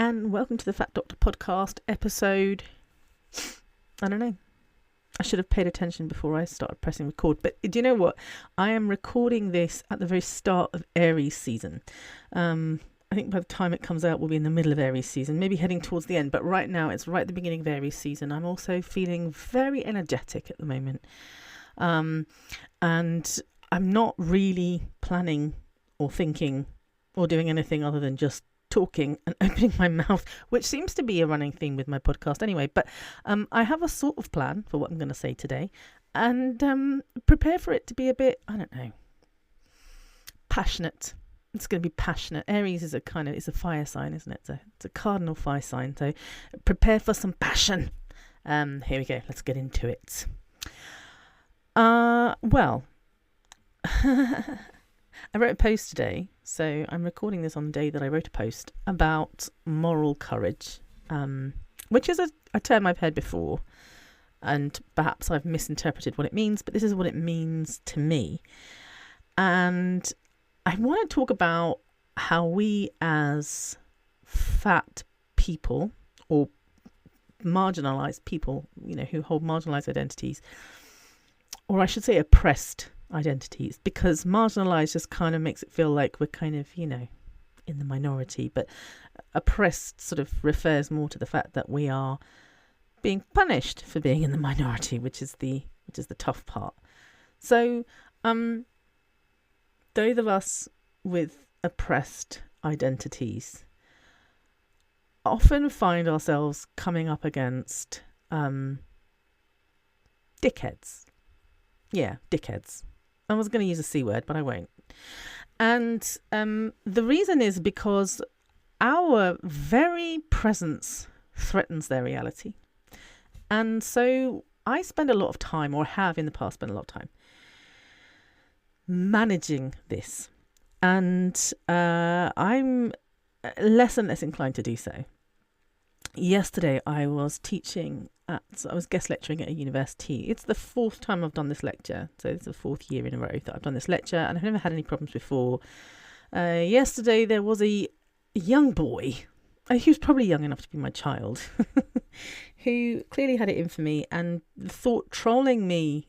and welcome to the Fat Doctor podcast episode. I don't know. I should have paid attention before I started pressing record. But do you know what? I am recording this at the very start of Aries season. I think by the time it comes out, we'll be in the middle of Aries season, maybe heading towards the end. But right now, it's right at the beginning of Aries season. I'm also feeling very energetic at the moment. And I'm not really planning or thinking or doing anything other than just talking and opening my mouth, which seems to be a running theme with my podcast anyway. But I have a sort of plan for what I'm going to say today, and prepare for it to be a bit, I don't know, passionate. It's going to be passionate. Aries is it's a fire sign, isn't it? It's a cardinal fire sign. So prepare for some passion. Here we go. Let's get into it. Well, I wrote a post today, so I'm recording this on the day that I wrote a post about moral courage, which is a term I've heard before, and perhaps I've misinterpreted what it means, but this is what it means to me. And I want to talk about how we as fat people, or marginalised people, who hold marginalised identities, or I should say oppressed identities, because marginalised just kind of makes it feel like we're kind of, in the minority, but oppressed sort of refers more to the fact that we are being punished for being in the minority, which is the tough part. So those of us with oppressed identities often find ourselves coming up against dickheads. Yeah, dickheads. I was going to use a C word, but I won't. And the reason is because our very presence threatens their reality. And so I spend a lot of time, or have in the past spent a lot of time, managing this. And I'm less and less inclined to do so. Yesterday I was I was guest lecturing at a university. It's the fourth time I've done this lecture. So it's the fourth year in a row that I've done this lecture, and I've never had any problems before. Yesterday there was a young boy, he was probably young enough to be my child, who clearly had it in for me and thought trolling me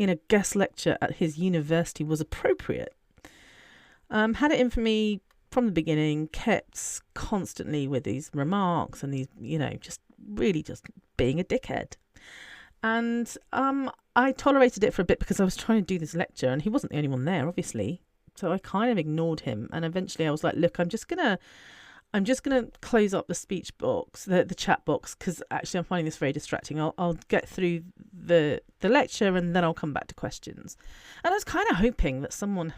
in a guest lecture at his university was appropriate. Had it in for me from the beginning, kept constantly with these remarks and these, just really just being a dickhead. And I tolerated it for a bit because I was trying to do this lecture and he wasn't the only one there, obviously. So I kind of ignored him. And eventually I was like, look, I'm just gonna close up the speech box, the chat box, because actually I'm finding this very distracting. I'll get through the lecture and then I'll come back to questions. And I was kind of hoping that someone,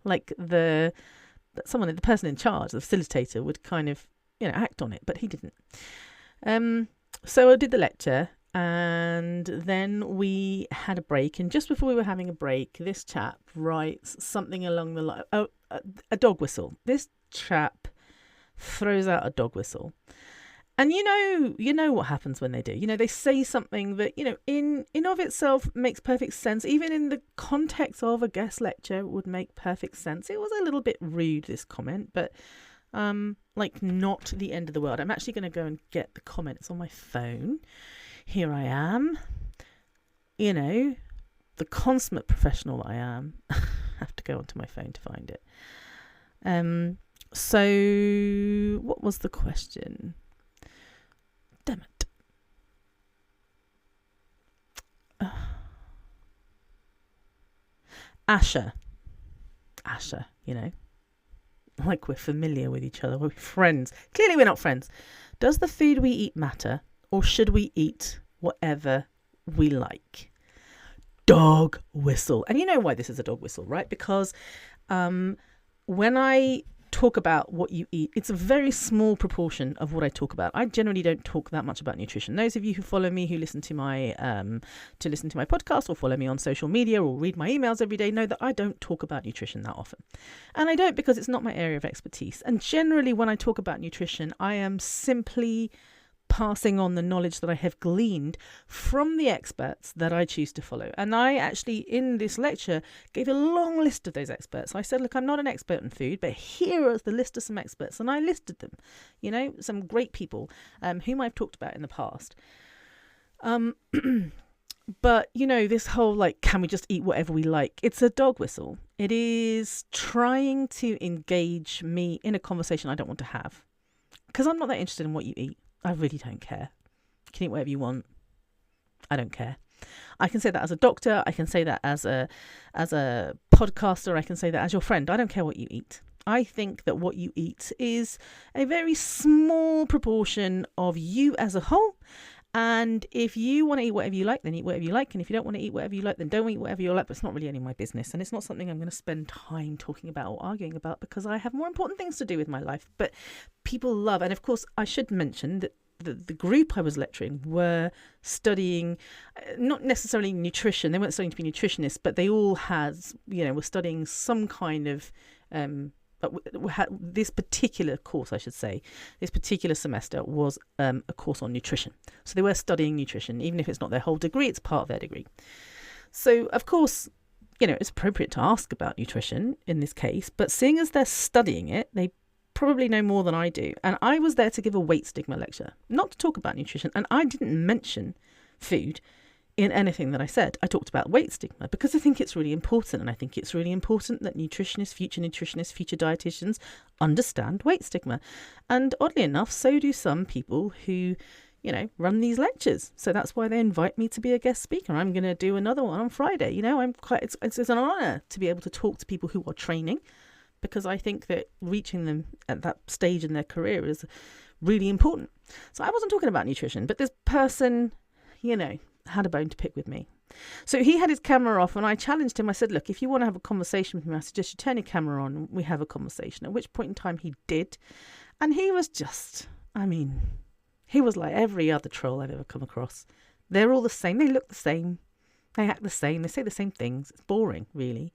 like the person in charge, the facilitator, would kind of, act on it, but he didn't. So I did the lecture, and then we had a break. And just before we were having a break, this chap writes something along the line, a dog whistle. This chap throws out a dog whistle. And you know what happens when they do. They say something that, in of itself makes perfect sense. Even in the context of a guest lecture would make perfect sense. It was a little bit rude, this comment, but not the end of the world. I'm actually going to go and get the comment. It's on my phone. Here I am. The consummate professional I am. I have to go onto my phone to find it. So what was the question? Damn it. Asher, like we're familiar with each other, we're friends. Clearly we're not friends. Does the food we eat matter, or should we eat whatever we like? Dog whistle. And you know why this is a dog whistle, right? Because when I talk about what you eat, it's a very small proportion of what I talk about. I generally don't talk that much about nutrition. Those of you who follow me, who listen to my podcast, or follow me on social media, or read my emails every day, know that I don't talk about nutrition that often. And I don't, because it's not my area of expertise. And generally when I talk about nutrition, I am simply passing on the knowledge that I have gleaned from the experts that I choose to follow. And I actually, in this lecture, gave a long list of those experts. I said, look, I'm not an expert in food, but here is the list of some experts. And I listed them, some great people whom I've talked about in the past. But, this whole, can we just eat whatever we like? It's a dog whistle. It is trying to engage me in a conversation I don't want to have. Because I'm not that interested in what you eat. I really don't care. You can eat whatever you want. I don't care. I can say that as a doctor. I can say that as a podcaster. I can say that as your friend. I don't care what you eat. I think that what you eat is a very small proportion of you as a whole. And if you want to eat whatever you like, then eat whatever you like. And if you don't want to eat whatever you like, then don't eat whatever you like. But it's not really any of my business. And it's not something I'm going to spend time talking about or arguing about, because I have more important things to do with my life. But people love, and of course, I should mention that the group I was lecturing were studying, not necessarily nutrition. They weren't studying to be nutritionists, but they all were studying some kind of this particular course, I should say, this particular semester was a course on nutrition. So they were studying nutrition, even if it's not their whole degree, it's part of their degree. So, of course, it's appropriate to ask about nutrition in this case, but seeing as they're studying it, they probably know more than I do. And I was there to give a weight stigma lecture, not to talk about nutrition. And I didn't mention food in anything that I said. I talked about weight stigma because I think it's really important. And I think it's really important that nutritionists, future dietitians understand weight stigma. And oddly enough, so do some people who, run these lectures. So that's why they invite me to be a guest speaker. I'm going to do another one on Friday. It's an honor to be able to talk to people who are training, because I think that reaching them at that stage in their career is really important. So I wasn't talking about nutrition, but this person, had a bone to pick with me. So he had his camera off and I challenged him. I said, look, if you want to have a conversation with me, I suggest you turn your camera on and we have a conversation. At which point in time he did. And he was he was like every other troll I've ever come across. They're all the same. They look the same. They act the same. They say the same things. It's boring, really.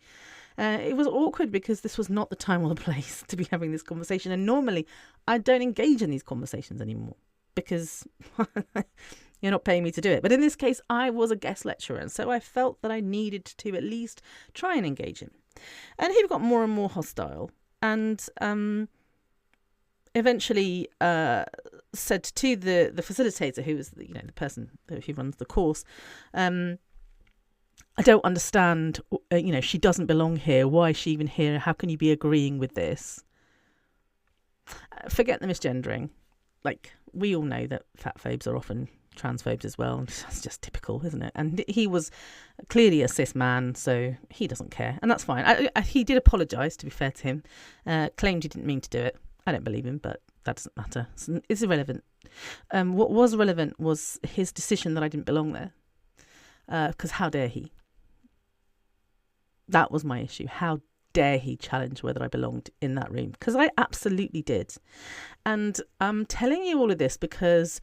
It was awkward because this was not the time or the place to be having this conversation. And normally I don't engage in these conversations anymore because you're not paying me to do it. But in this case, I was a guest lecturer. And so I felt that I needed to at least try and engage him. And he got more and more hostile. And eventually said to the facilitator, who was the person who runs the course, I don't understand, she doesn't belong here. Why is she even here? How can you be agreeing with this? Forget the misgendering. We all know that fat phobes are often transphobes as well. That's just typical, isn't it? And he was clearly a cis man, so he doesn't care. And that's fine. He did apologise, to be fair to him. Claimed he didn't mean to do it. I don't believe him, but that doesn't matter. It's irrelevant. What was relevant was his decision that I didn't belong there. Because how dare he? That was my issue. How dare he challenge whether I belonged in that room? Because I absolutely did. And I'm telling you all of this because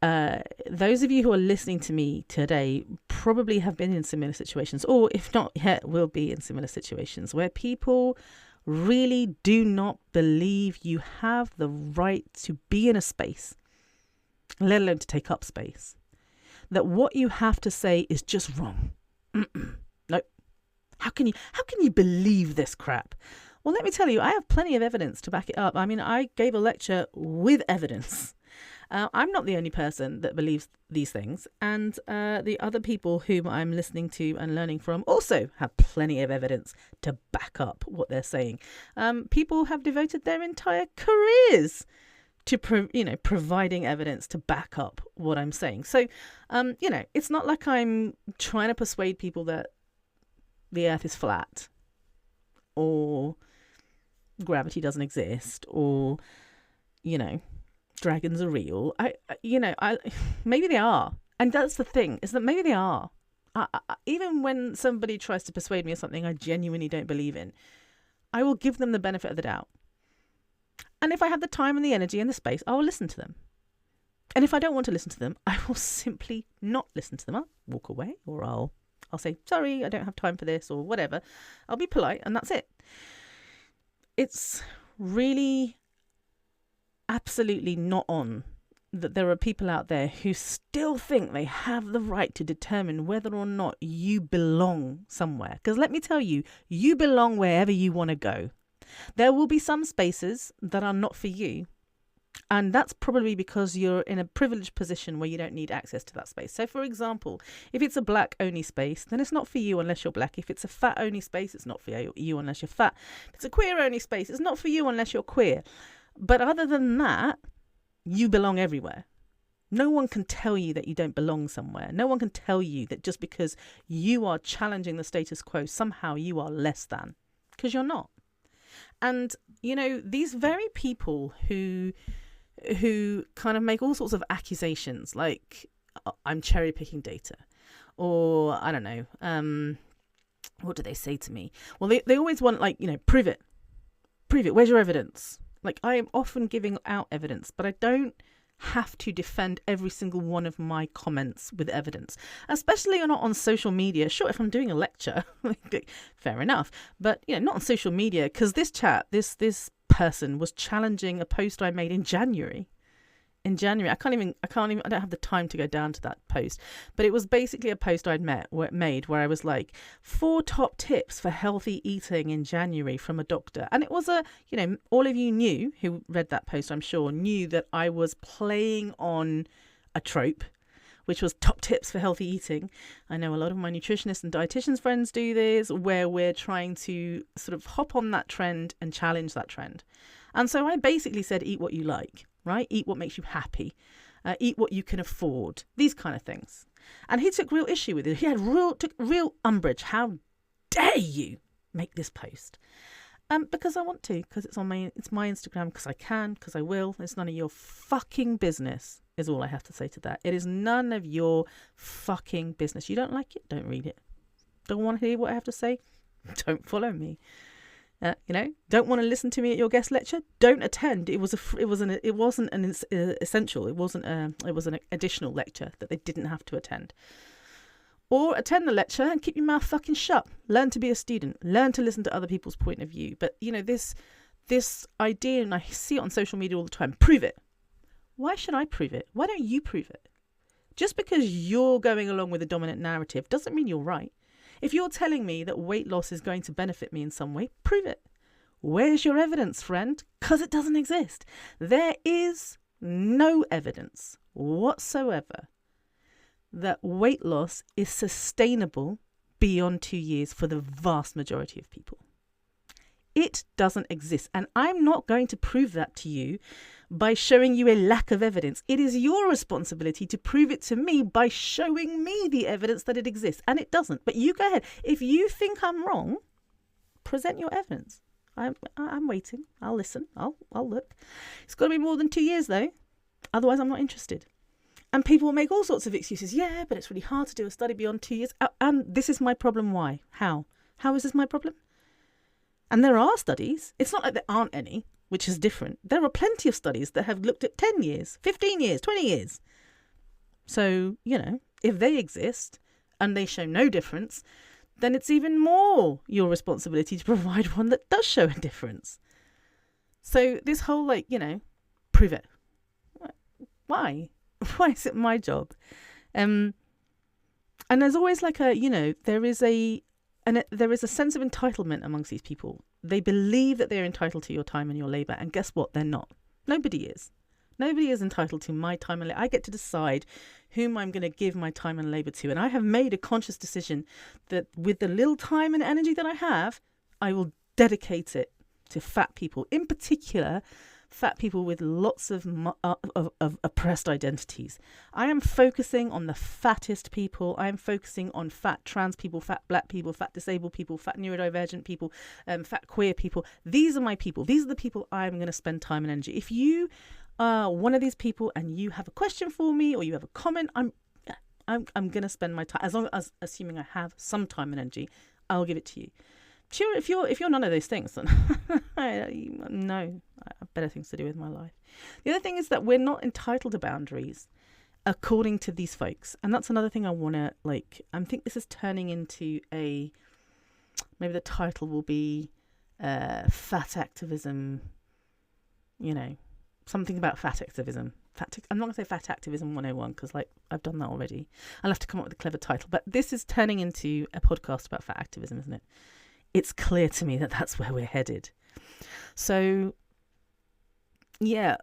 those of you who are listening to me today probably have been in similar situations, or if not yet, will be in similar situations where people really do not believe you have the right to be in a space, let alone to take up space. That what you have to say is just wrong. No. How can you believe this crap? Well, let me tell you, I have plenty of evidence to back it up. I gave a lecture with evidence. I'm not the only person that believes these things. And the other people whom I'm listening to and learning from also have plenty of evidence to back up what they're saying. People have devoted their entire careers to providing evidence to back up what I'm saying. So, it's not like I'm trying to persuade people that the earth is flat or gravity doesn't exist or, dragons are real. Maybe they are. And that's the thing, is that maybe they are. Even when somebody tries to persuade me of something I genuinely don't believe in, I will give them the benefit of the doubt. And if I have the time and the energy and the space, I will listen to them. And if I don't want to listen to them, I will simply not listen to them. I'll walk away, or I'll say, sorry, I don't have time for this, or whatever. I'll be polite, and that's it. It's really absolutely not on that there are people out there who still think they have the right to determine whether or not you belong somewhere. Because let me tell you, you belong wherever you want to go. There will be some spaces that are not for you. And that's probably because you're in a privileged position where you don't need access to that space. So, for example, if it's a black only space, then it's not for you unless you're black. If it's a fat only space, it's not for you unless you're fat. If it's a queer only space, it's not for you unless you're queer. But other than that, you belong everywhere. No one can tell you that you don't belong somewhere. No one can tell you that just because you are challenging the status quo, somehow you are less than, because you're not. And, you know, these very people who kind of make all sorts of accusations, like I'm cherry picking data, or I don't know, what do they say to me? Well, they always want, like, you know, prove it. Where's your evidence? Like, I am often giving out evidence, but I don't have to defend every single one of my comments with evidence, especially not on social media. Sure, if I'm doing a lecture, fair enough, but you know, not on social media, because this person was challenging a post I made in January. I don't have the time to go down to that post, but it was basically a post I'd made where I was like, 4 top tips for healthy eating in January from a doctor. And it was all of you knew, who read that post, I'm sure, knew that I was playing on a trope, which was top tips for healthy eating. I know a lot of my nutritionists and dietitians friends do this, where we're trying to sort of hop on that trend and challenge that trend. And so I basically said, eat what you like. Right? Eat what makes you happy. Eat what you can afford. These kind of things. And he took real issue with it. He took real umbrage. How dare you make this post? Because I want to. Because it's my Instagram. Because I can. Because I will. It's none of your fucking business, is all I have to say to that. It is none of your fucking business. You don't like it? Don't read it. Don't want to hear what I have to say? Don't follow me. Don't want to listen to me at your guest lecture? Don't attend. It wasn't an essential. It was an additional lecture that they didn't have to attend. Or attend the lecture and keep your mouth fucking shut. Learn to be a student. Learn to listen to other people's point of view. But this idea, and I see it on social media all the time. Prove it. Why should I prove it? Why don't you prove it? Just because you're going along with the dominant narrative doesn't mean you're right. If you're telling me that weight loss is going to benefit me in some way, prove it. Where's your evidence, friend? Because it doesn't exist. There is no evidence whatsoever that weight loss is sustainable beyond 2 years for the vast majority of people. It doesn't exist. And I'm not going to prove that to you by showing you a lack of evidence. It is your responsibility to prove it to me by showing me the evidence that it exists. And it doesn't. But you go ahead. If you think I'm wrong, present your evidence. I'm waiting. I'll listen. I'll look. It's got to be more than 2 years, though. Otherwise, I'm not interested. And people will make all sorts of excuses. Yeah, but it's really hard to do a study beyond 2 years. And this is my problem. Why? How? How is this my problem? And there are studies. It's not like there aren't any, which is different. There are plenty of studies that have looked at 10 years, 15 years, 20 years. So, if they exist and they show no difference, then it's even more your responsibility to provide one that does show a difference. So this whole, prove it. Why? Why is it my job? And there's always there is a sense of entitlement amongst these people. They believe that they're entitled to your time and your labour. And guess what? They're not. Nobody is. Nobody is entitled to my time and labour. I get to decide whom I'm going to give my time and labour to. And I have made a conscious decision that with the little time and energy that I have, I will dedicate it to fat people. In particular, fat people with lots of oppressed identities. I am focusing on the fattest people. I am focusing on fat trans people, fat black people, fat disabled people, fat neurodivergent people, fat queer people. These are my people. These are the people I'm going to spend time and energy. If you are one of these people and you have a question for me or you have a comment, I'm going to spend my time, as long as assuming I have some time and energy, I'll give it to you. Sure, if you're none of those things, then no, I have better things to do with my life. The other thing is that we're not entitled to boundaries according to these folks. And that's another thing I want to, I think this is turning into maybe the title will be fat activism, something about fat activism. I'm not going to say fat activism 101 because like I've done that already. I'll have to come up with a clever title. But this is turning into a podcast about fat activism, isn't it? It's clear to me that that's where we're headed. So, yeah,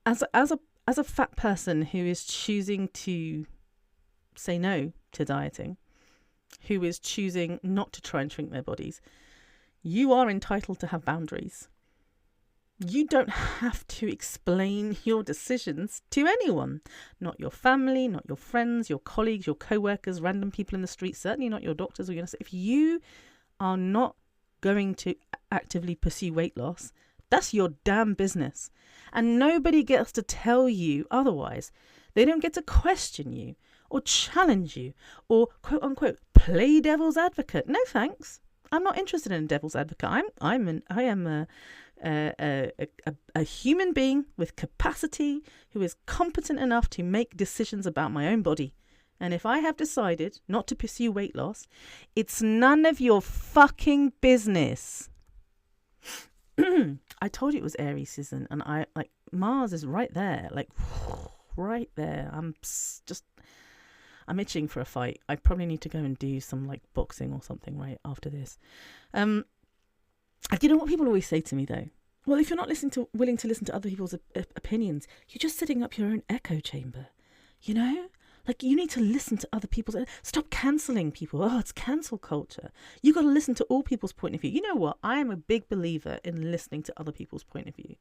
as a fat person who is choosing to say no to dieting, who is choosing not to try and shrink their bodies, you are entitled to have boundaries. You don't have to explain your decisions to anyone. Not your family, not your friends, your colleagues, your co-workers, random people in the street, certainly not your doctors or your nurses. If you are not going to actively pursue weight loss, that's your damn business. And nobody gets to tell you otherwise. They don't get to question you or challenge you or quote unquote play devil's advocate. No thanks. I'm not interested in a devil's advocate. I am a human being with capacity who is competent enough to make decisions about my own body. And if I have decided not to pursue weight loss, it's none of your fucking business. I told you it was Aries season, and Mars is right there, like right there. I'm itching for a fight. I probably need to go and do some like boxing or something right after this. You know what people always say to me though? Well, if you're not willing to listen to other people's opinions, you're just setting up your own echo chamber. You know? Like, you need to listen to other people's... Stop cancelling people. Oh, it's cancel culture. You got to listen to all people's point of view. You know what? I am a big believer in listening to other people's point of view.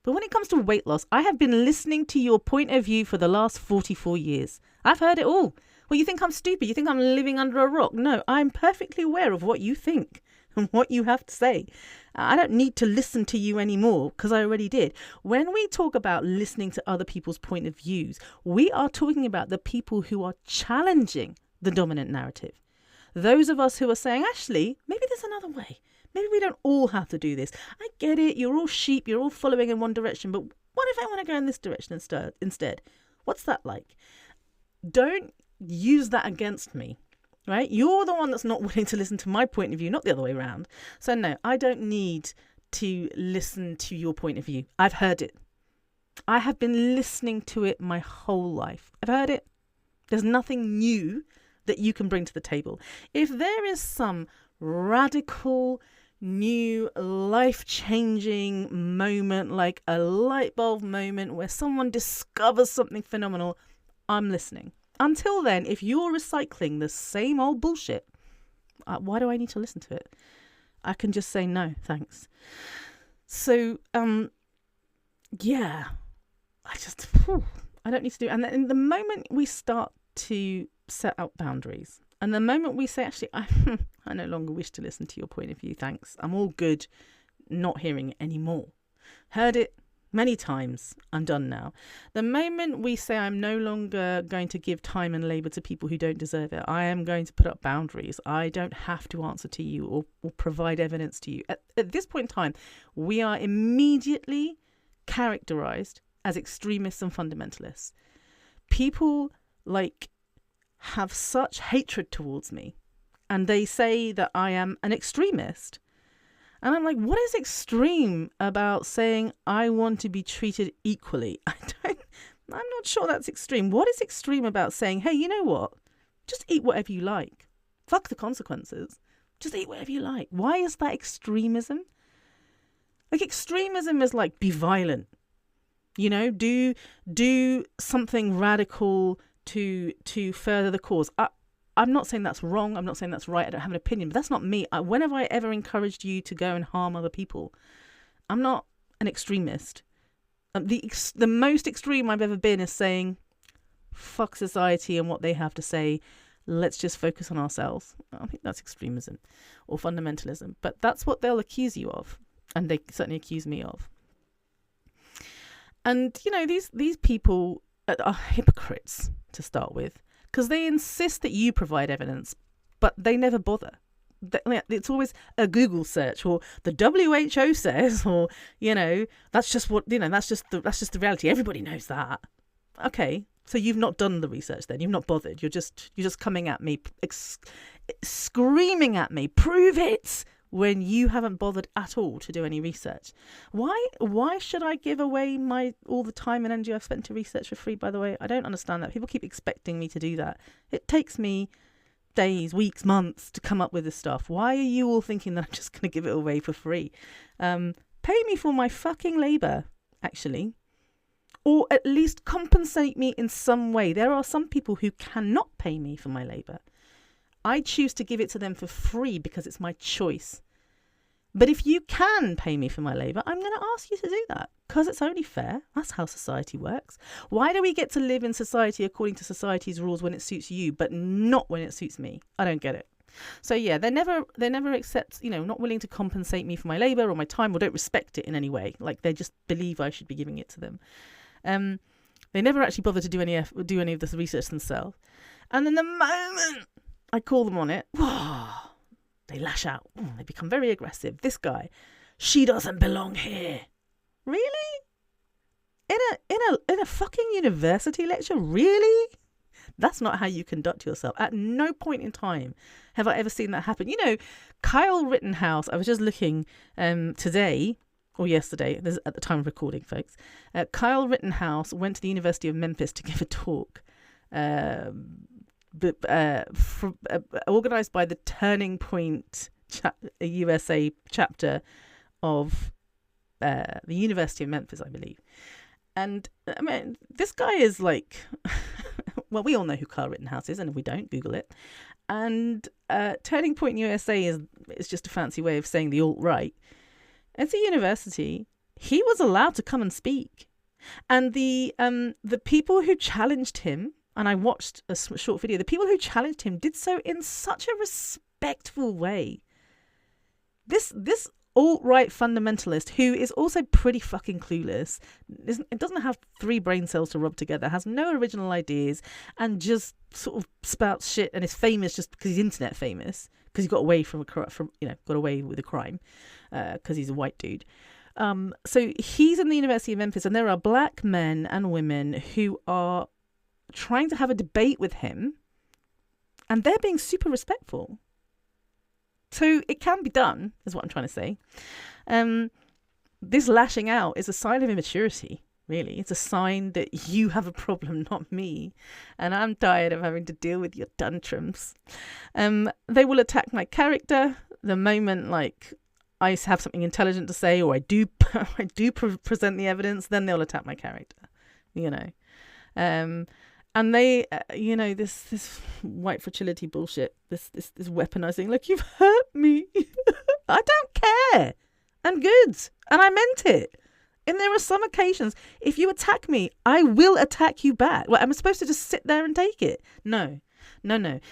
But when it comes to weight loss, I have been listening to your point of view for the last 44 years. I've heard it all. Well, you think I'm stupid? You think I'm living under a rock? No, I'm perfectly aware of what you think and what you have to say. I don't need to listen to you anymore because I already did. When we talk about listening to other people's point of views, we are talking about the people who are challenging the dominant narrative. Those of us who are saying, actually, maybe there's another way. Maybe we don't all have to do this. I get it. You're all sheep. You're all following in one direction. But what if I want to go in this direction instead? What's that like? Don't use that against me. Right? You're the one that's not willing to listen to my point of view, not the other way around. So no, I don't need to listen to your point of view. I've heard it. I have been listening to it my whole life. I've heard it. There's nothing new that you can bring to the table. If there is some radical, new, life-changing moment, like a light bulb moment where someone discovers something phenomenal, I'm listening. Until then, if you're recycling the same old bullshit, why do I need to listen to it? I can just say no, thanks. So, yeah, I don't need to do it. And then the moment we start to set out boundaries, and the moment we say, actually, I no longer wish to listen to your point of view, thanks. I'm all good not hearing it anymore. Heard it many times. I'm done now. The moment we say I'm no longer going to give time and labour to people who don't deserve it, I am going to put up boundaries. I don't have to answer to you or provide evidence to you. At this point in time, we are immediately characterised as extremists and fundamentalists. People have such hatred towards me, and they say that I am an extremist. And I'm like, what is extreme about saying I want to be treated equally? I'm not sure that's extreme. What is extreme about saying, hey, you know what? Just eat whatever you like. Fuck the consequences. Just eat whatever you like. Why is that extremism? Like, extremism is like, be violent. You know, do something radical to further the cause. I'm not saying that's wrong. I'm not saying that's right. I don't have an opinion, but that's not me. When have I ever encouraged you to go and harm other people? I'm not an extremist. The most extreme I've ever been is saying, fuck society and what they have to say. Let's just focus on ourselves. I think that's extremism or fundamentalism, but that's what they'll accuse you of. And they certainly accuse me of. And, you know, these people are hypocrites to start with, because they insist that you provide evidence, but they never bother. It's always a Google search, or the WHO says, or, you know, that's just what, you know, that's just the reality. Everybody knows that. Okay, so you've not done the research then. You've not bothered. You're just coming at me, screaming at me. Prove it. when you haven't bothered at all to do any research? Why should I give away all the time and energy I've spent to research for free, by the way? I don't understand that. People keep expecting me to do that. It takes me days, weeks, months to come up with this stuff. Why are you all thinking that I'm just going to give it away for free? Pay me for my fucking labour, actually. Or at least compensate me in some way. There are some people who cannot pay me for my labour. I choose to give it to them for free because it's my choice. But if you can pay me for my labour, I'm going to ask you to do that because it's only fair. That's how society works. Why do we get to live in society according to society's rules when it suits you, but not when it suits me? I don't get it. So yeah, they never accept, not willing to compensate me for my labour or my time, or don't respect it in any way. Like they just believe I should be giving it to them. They never actually bother to do any of this research themselves. And then the moment I call them on it, they lash out. They become very aggressive. This guy, she doesn't belong here. Really? In a fucking university lecture? Really? That's not how you conduct yourself. At no point in time have I ever seen that happen. Kyle Rittenhouse, I was just looking today or yesterday, this is at the time of recording, folks. Kyle Rittenhouse went to the University of Memphis to give a talk. Organised by the Turning Point USA chapter of the University of Memphis, I believe. And I mean, this guy is like, well, we all know who Kyle Rittenhouse is, and if we don't, Google it. And Turning Point USA is just a fancy way of saying the alt-right. It's a university. He was allowed to come and speak, and the people who challenged him. And I watched a short video. The people who challenged him did so in such a respectful way. This alt-right fundamentalist, who is also pretty fucking clueless, it doesn't have 3 brain cells to rub together, has no original ideas, and just sort of spouts shit and is famous just because he's internet famous, because he got away got away with a crime, because he's a white dude. So he's in the University of Memphis, and there are black men and women who are trying to have a debate with him, and they're being super respectful. So it can be done, is what I'm trying to say. This lashing out is a sign of immaturity, really. It's a sign that you have a problem, not me. And I'm tired of having to deal with your tantrums. They will attack my character the moment, I have something intelligent to say, or I do present the evidence, then they'll attack my character, And they, this white fragility bullshit, this weaponizing, like, you've hurt me. I don't care. I'm good. And I meant it. And there are some occasions, if you attack me, I will attack you back. Well, am I supposed to just sit there and take it? No.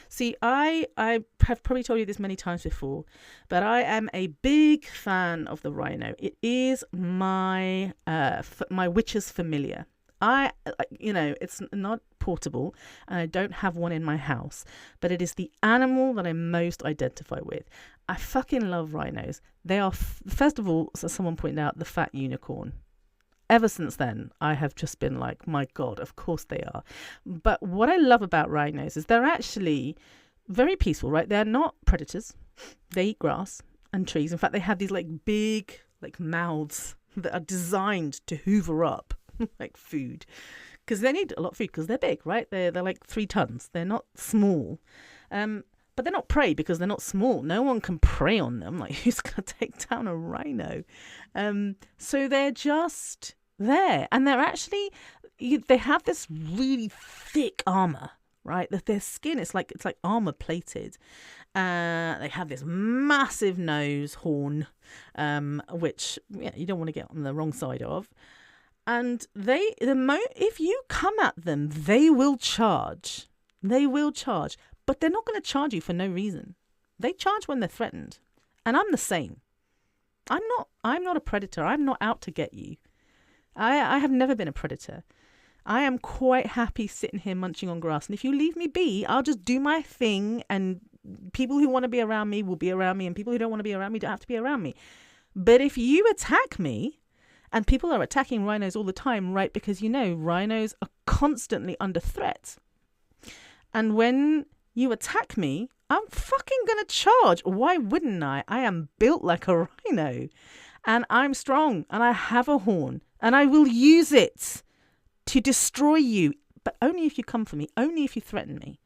See, I have probably told you this many times before, but I am a big fan of the rhino. It is my witch's familiar. It's not portable, and I don't have one in my house, but it is the animal that I most identify with. I fucking love rhinos. They are, first of all, so someone pointed out, the fat unicorn. Ever since then, I have just been like, my God, of course they are. But what I love about rhinos is they're actually very peaceful, right? They're not predators. They eat grass and trees. In fact, they have these big mouths that are designed to hoover up food, because they need a lot of food because they're big, right? They're like 3 tons. They're not small, but they're not prey because they're not small. No one can prey on them. Who's gonna take down a rhino? So they're just there, and they're actually they have this really thick armor, right? That their skin it's like armor plated. They have this massive nose horn, which you don't want to get on the wrong side of. And if you come at them, they will charge. But they're not going to charge you for no reason. They charge when they're threatened. And I'm the same. I'm not a predator. I'm not out to get you. I have never been a predator. I am quite happy sitting here munching on grass. And if you leave me be, I'll just do my thing. And people who want to be around me will be around me. And people who don't want to be around me don't have to be around me. But if you attack me, and people are attacking rhinos all the time, right? Because, rhinos are constantly under threat. And when you attack me, I'm fucking going to charge. Why wouldn't I? I am built like a rhino, and I'm strong, and I have a horn, and I will use it to destroy you, but only if you come for me, only if you threaten me,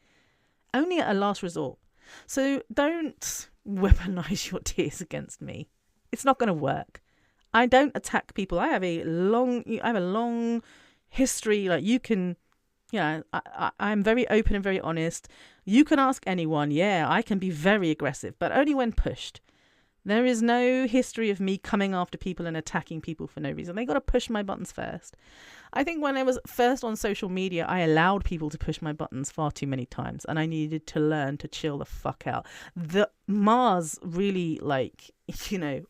only at a last resort. So don't weaponize your tears against me. It's not going to work. I don't attack people. I have a long history. Like, you can, I'm very open and very honest. You can ask anyone. Yeah, I can be very aggressive, but only when pushed. There is no history of me coming after people and attacking people for no reason. They got to push my buttons first. I think when I was first on social media, I allowed people to push my buttons far too many times, and I needed to learn to chill the fuck out. The Mars really,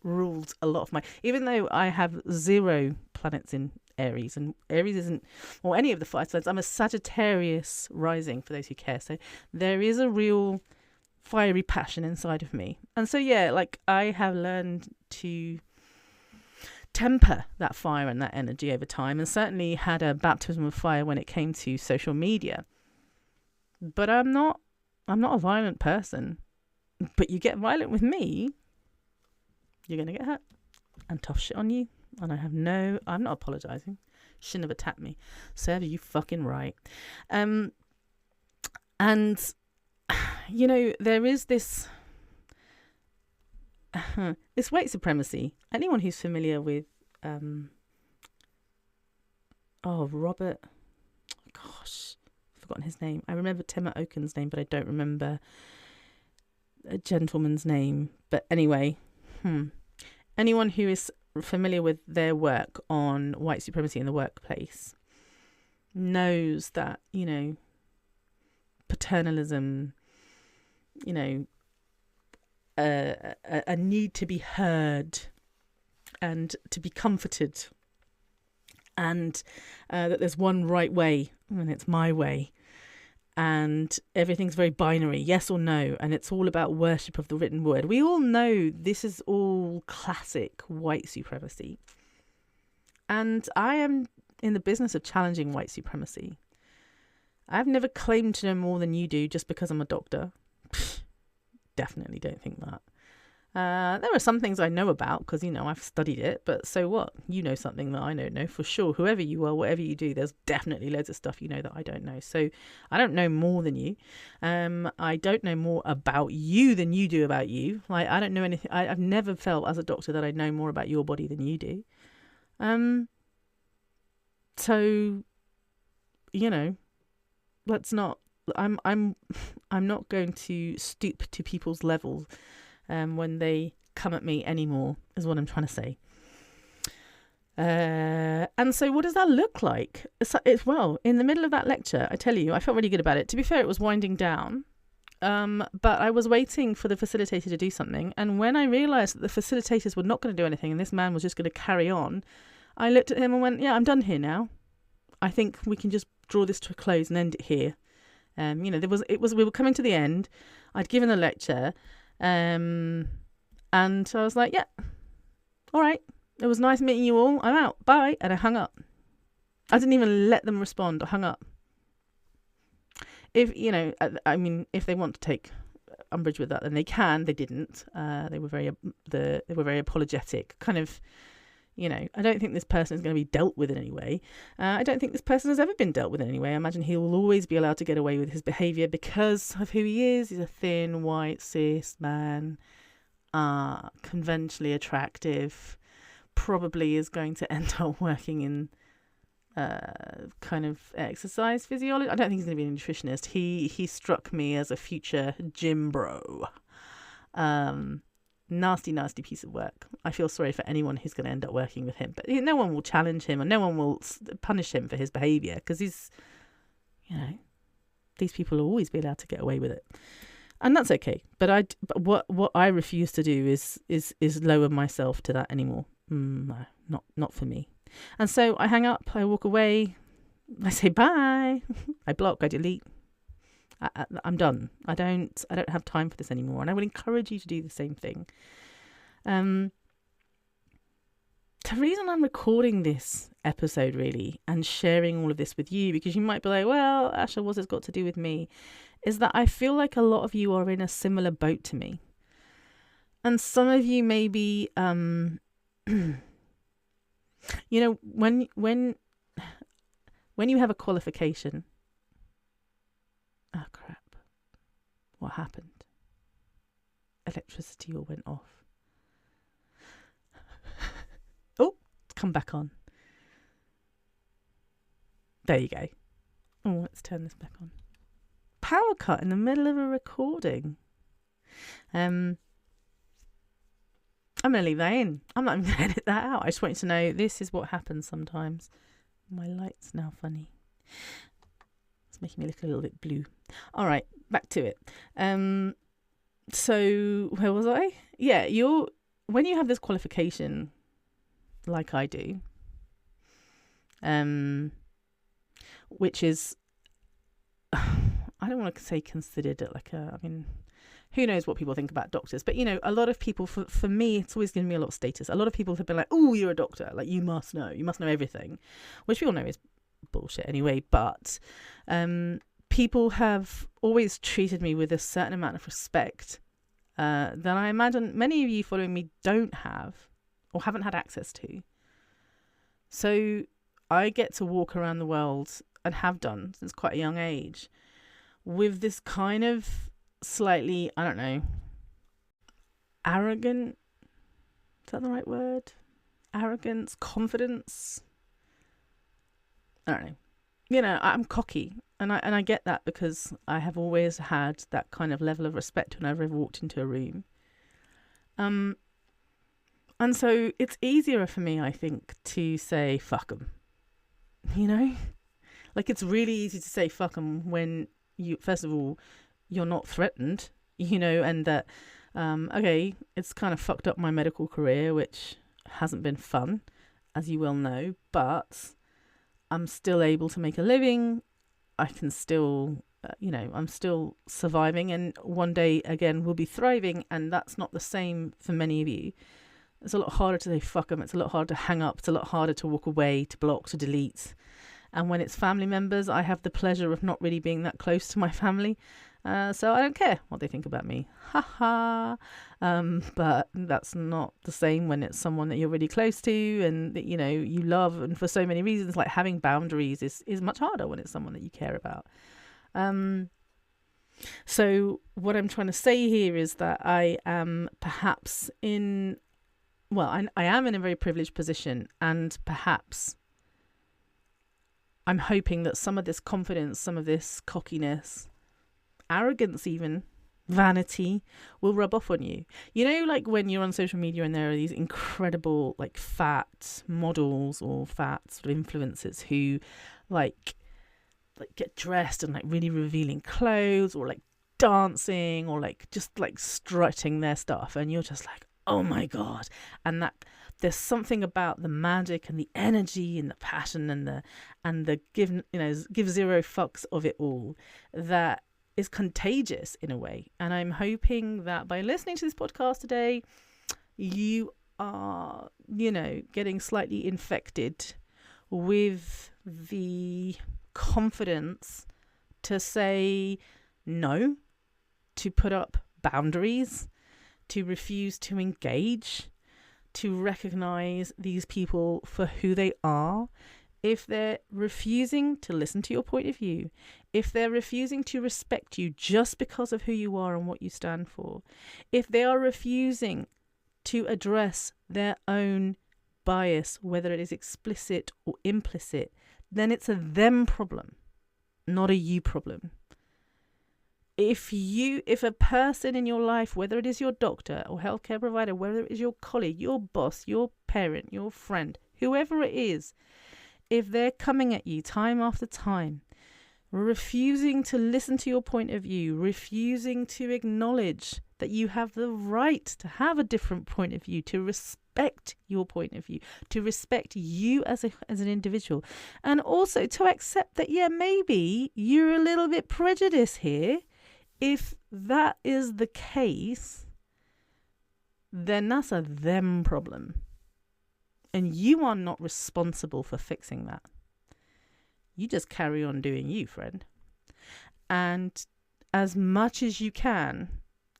ruled a lot of my... Even though I have 0 planets in Aries, and Aries isn't... or any of the 5 signs. I'm a Sagittarius rising, for those who care. So there is a real fiery passion inside of me. And so, I have learned to temper that fire and that energy over time, and certainly had a baptism of fire when it came to social media. But I'm not a violent person. But you get violent with me, you're going to get hurt and tough shit on you. And I'm not apologizing. Shouldn't have attacked me. Serve you fucking right. And there is this white supremacy. Anyone who's familiar with Robert, gosh, I've forgotten his name. I remember Tema Okun's name, but I don't remember a gentleman's name. But anyway, anyone who is familiar with their work on white supremacy in the workplace knows that, paternalism, a need to be heard and to be comforted, and that there's one right way, and it's my way, and everything's very binary, yes or no, and it's all about worship of the written word. We all know this is all classic white supremacy, and I am in the business of challenging white supremacy. I've never claimed to know more than you do just because I'm a doctor. Definitely don't think that. There are some things I know about because, I've studied it, but so what? You know something that I don't know for sure. Whoever you are, whatever you do, there's definitely loads of stuff that I don't know. So I don't know more than you. I don't know more about you than you do about you. Like, I don't know anything. I've never felt as a doctor that I know more about your body than you do. So, let's not. I'm not going to stoop to people's levels when they come at me anymore, is what I'm trying to say. And so what does that look like? Well, in the middle of that lecture, I tell you, I felt really good about it. To be fair, it was winding down. But I was waiting for the facilitator to do something. And when I realised that the facilitators were not going to do anything and this man was just going to carry on, I looked at him and went, yeah, I'm done here now. I think we can just draw this to a close and end it here. We were coming to the end. I'd given a lecture, and so I was like, yeah, all right. It was nice meeting you all. I'm out. Bye. And I hung up. I didn't even let them respond. I hung up. If they want to take umbrage with that, then they can. They didn't. They were very apologetic. Kind of. I don't think this person is going to be dealt with in any way. I don't think this person has ever been dealt with in any way. I imagine he will always be allowed to get away with his behaviour because of who he is. He's a thin, white, cis man, conventionally attractive, probably is going to end up working in kind of exercise physiology. I don't think he's going to be a nutritionist. He struck me as a future gym bro. Nasty piece of work. I feel sorry for anyone who's going to end up working with him, but no one will challenge him and no one will punish him for his behaviour because he's, these people will always be allowed to get away with it, and that's okay. But what I refuse to do is lower myself to that anymore. No, not for me. And so I hang up. I walk away. I say bye. I block. I delete. I'm done. I don't have time for this anymore. And I would encourage you to do the same thing. The reason I'm recording this episode really and sharing all of this with you, because you might be like, well, Asha, what's this got to do with me? is that I feel like a lot of you are in a similar boat to me. And some of you maybe, you know, when you have a qualification, oh crap, what happened? Electricity all went off. Oh, come back on. There you go. Oh, let's turn this back on. Power cut in the middle of a recording. I'm going to leave that in. I'm not even going to edit that out. I just want you to know this is what happens sometimes. My light's now funny. It's making me look a little bit blue. All right, back to it. So where was I? Yeah, when you have this qualification, like I do, which is, I don't want to say considered like I mean, who knows what people think about doctors, but you know, a lot of people, for me, it's always given me a lot of status. A lot of people have been like, oh, you're a doctor, like you must know everything, which we all know is bullshit anyway, but people have always treated me with a certain amount of respect that I imagine many of you following me don't have or haven't had access to. So I get to walk around the world, and have done since quite a young age, with this kind of slightly, I don't know, arrogant, is that the right word? Arrogance, confidence. I don't know. You know, I'm cocky, and I get that because I have always had that kind of level of respect whenever I've walked into a room. And so it's easier for me, I think, to say fuck 'em. You know, like it's really easy to say fuck 'em when you, first of all, you're not threatened, you know, and that, okay, it's kind of fucked up my medical career, which hasn't been fun, as you well know, but I'm still able to make a living. I can still, I'm still surviving, and one day again we'll be thriving, and that's not the same for many of you. It's a lot harder to say fuck 'em. It's a lot harder to hang up. It's a lot harder to walk away, to block, to delete. And when it's family members, I have the pleasure of not really being that close to my family. So I don't care what they think about me. But that's not the same when it's someone that you're really close to and that, you know, you love. And for so many reasons, like having boundaries is much harder when it's someone that you care about. So what I'm trying to say here is that I am perhaps I am in a very privileged position, and perhaps I'm hoping that some of this confidence, some of this cockiness, arrogance even, vanity, will rub off on you. You know, like when you're on social media and there are these incredible like fat models or fat sort of influencers who like get dressed in like really revealing clothes, or like dancing, or like just like strutting their stuff, and you're just like, oh my God. And that there's something about the magic and the energy and the passion and the give zero fucks of it all that is contagious in a way. And I'm hoping that by listening to this podcast today, you are, getting slightly infected with the confidence to say no, to put up boundaries, to refuse to engage, to recognize these people for who they are. If they're refusing to listen to your point of view, if they're refusing to respect you just because of who you are and what you stand for, if they are refusing to address their own bias, whether it is explicit or implicit, then it's a them problem, not a you problem. If a person in your life, whether it is your doctor or healthcare provider, whether it is your colleague, your boss, your parent, your friend, whoever it is, if they're coming at you time after time, refusing to listen to your point of view, refusing to acknowledge that you have the right to have a different point of view, to respect your point of view, to respect you as an individual, and also to accept that, maybe you're a little bit prejudiced here. If that is the case, then that's a them problem. And you are not responsible for fixing that. You just carry on doing you, friend. And as much as you can,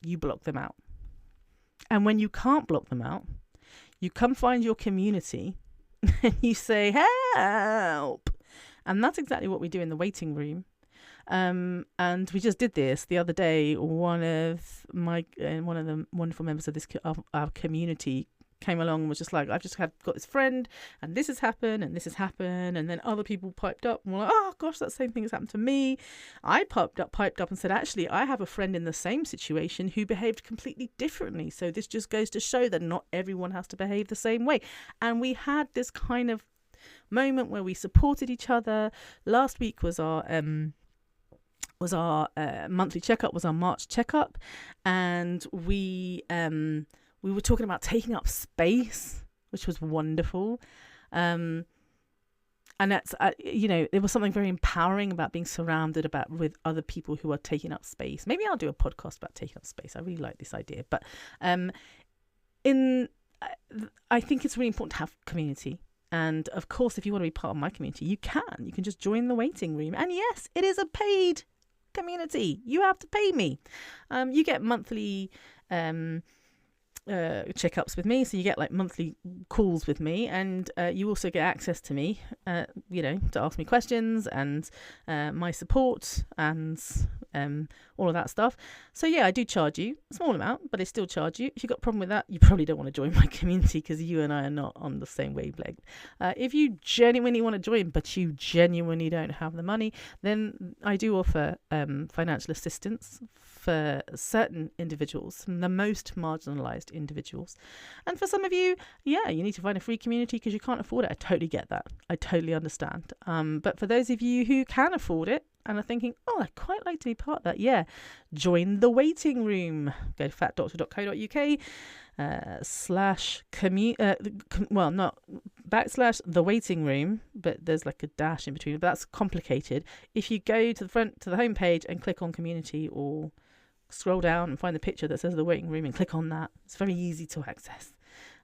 you block them out. And when you can't block them out, you come find your community and you say, help. And that's exactly what we do in the waiting room. And we just did this the other day. One of the wonderful members of our community came along and was just like, I've just got this friend, and this has happened, and this has happened, and then other people piped up and were like, oh gosh, that same thing has happened to me. I piped up and said, actually, I have a friend in the same situation who behaved completely differently. So this just goes to show that not everyone has to behave the same way. And we had this kind of moment where we supported each other. Last week was our monthly checkup, was our March checkup, and we were talking about taking up space, which was wonderful. And that's, there was something very empowering about being surrounded with other people who are taking up space. Maybe I'll do a podcast about taking up space. I really like this idea. But I think it's really important to have community. And of course, if you want to be part of my community, you can. You can just join the waiting room. And yes, it is a paid community. You have to pay me. You get monthly checkups with me, so you get like monthly calls with me, and you also get access to me, to ask me questions and my support and all of that stuff. So yeah, I do charge you a small amount, but I still charge you. If you've got a problem with that, you probably don't want to join my community because you and I are not on the same wavelength. If you genuinely want to join, but you genuinely don't have the money, then I do offer financial assistance for certain individuals, the most marginalized individuals. And for some of you, you need to find a free community because you can't afford it. I totally get that. I totally understand. But for those of you who can afford it and are thinking, oh, I'd quite like to be part of that, join the waiting room. Go to fatdoctor.co.uk / the waiting room, but there's like a dash in between, but that's complicated. If you go to the home page and click on community, or scroll down and find the picture that says the waiting room and click on that, it's very easy to access.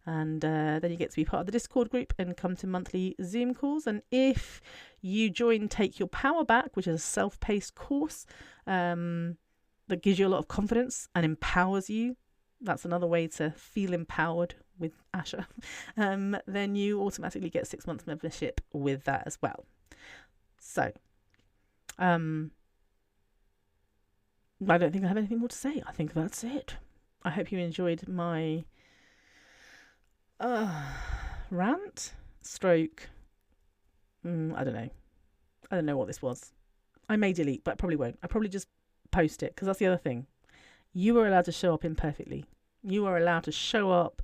And then you get to be part of the Discord group and come to monthly Zoom calls. And if you join Take Your Power Back, which is a self-paced course that gives you a lot of confidence and empowers you, that's another way to feel empowered with Asha, then you automatically get 6 months membership with that as well. So I don't think I have anything more to say. I think that's it. I hope you enjoyed my rant, stroke. I don't know what this was. I may delete, but I probably won't. I probably just post it, because that's the other thing. You are allowed to show up imperfectly. You are allowed to show up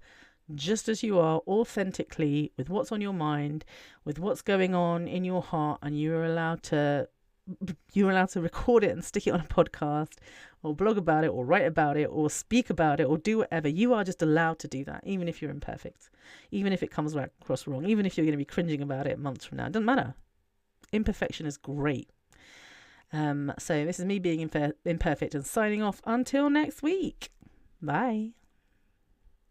just as you are, authentically, with what's on your mind, with what's going on in your heart, and you're allowed to record it and stick it on a podcast, or blog about it, or write about it, or speak about it, or do whatever. You are just allowed to do that, even if you're imperfect, even if it comes across wrong, even if you're going to be cringing about it months from now. It doesn't matter. Imperfection is great. So this is me being imperfect and signing off until next week. Bye.